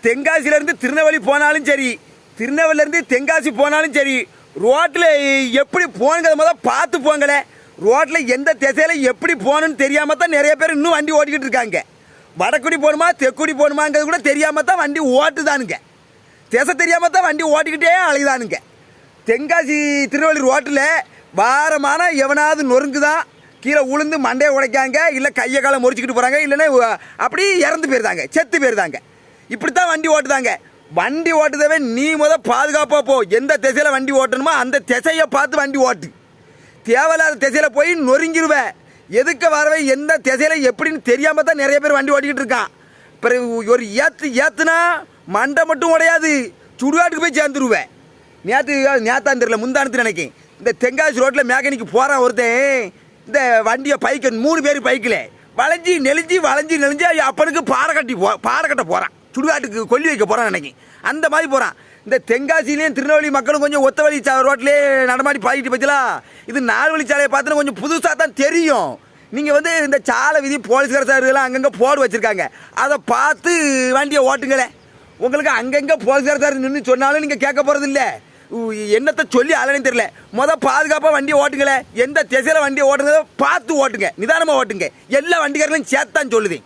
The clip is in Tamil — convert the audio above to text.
தென்காசியிலேருந்து திருநெல்வேலி போனாலும் சரி, திருநெல்வேலியிலேருந்து தென்காசி போனாலும் சரி, ரோட்டில் எப்படி போனுங்கிறத முதல் பார்த்து போங்களே. ரோட்டில் எந்த திசையில் எப்படி போகணுன்னு தெரியாமல் தான் நிறைய பேர் இன்னும் வண்டி ஓட்டிக்கிட்டு இருக்காங்க. வடக்குடி போகணுமா தெற்குடி போகணுமாங்கிறது கூட தெரியாமல் தான் வண்டி ஓட்டுதானுங்க. திசை தெரியாமல் தான் வண்டி ஓட்டிக்கிட்டே அழைதானுங்க. தென்காசி திருநெல்வேலி ரோட்டில் வாரமான எவனாவது நொறுங்குதான், கீழே உளுந்து மண்டையை உடைக்காங்க, இல்லை கையை காலை முறிச்சிக்கிட்டு போகிறாங்க, இல்லைன்னா அப்படி இறந்து போயிருந்தாங்க, செத்து போயிருந்தாங்க. இப்படித்தான் வண்டி ஓட்டுதாங்க. வண்டி ஓட்டுதவே நீ பாதுகாப்பாக போ. எந்த திசையில் வண்டி ஓட்டணுமோ அந்த திசையை பார்த்து வண்டி ஓட்டு. தேவையில்லாத திசையில் போய் நொறுங்கிடுவேன். எதுக்கு வரவே எந்த திசையில் எப்படின்னு தெரியாமல் தான் நிறைய பேர் வண்டி ஓட்டிக்கிட்டு இருக்கான். பிறகு ஒரு ஏற்றுனா மண்டை மட்டும் உடையாது, சுடுகாட்டுக்கு போய் சேர்ந்துருவேன். நேத்தான் தெரியல, முந்தானத்து நினைக்கேன். இந்த தென்காசி ரோட்டில் மேக்கானிக்கு போகிறான் ஒருத்தன். இந்த வண்டியை பைக்கு 3 பேர் பைக்கில் வளைஞ்சி நெளிஞ்சு அப்பனுக்கு பாறை கட்ட போகிறான். சுடுகாட்டுக்கு கொல்லி வைக்க போகிறான் நினைக்கேன். அந்த மாதிரி போகிறான். இந்த தென்காசிலையும் திருநெல்வேலி மக்களும் கொஞ்சம் ஒத்த வழி ரோட்லேயே நடமாடி பாயிட்டு பற்றிலா. இது 4 வழிச்சாலையை பார்த்துன்னு கொஞ்சம் புதுசாக தான் தெரியும். நீங்கள் இந்த சாலை விதி போலீஸ்கார சார்கள்லாம் அங்கங்கே போர்டு வச்சுருக்காங்க, அதை பார்த்து வண்டியை ஓட்டுங்களே. உங்களுக்கு அங்கங்கே போலீஸ்கார சார் நின்று சொன்னாலும் நீங்கள் கேட்க போகிறது இல்லை. என்னத்தை சொல்லி அலன்னு தெரியல. பாதுகாப்பாக வண்டியை ஓட்டுங்களே. எந்த திசையில் வண்டியை ஓட்டுங்க பார்த்து ஓட்டுங்க, நிதானமாக ஓட்டுங்க. எல்லா வண்டிக்காரங்களும் சேர்த்தான் சொல்லுதேன்.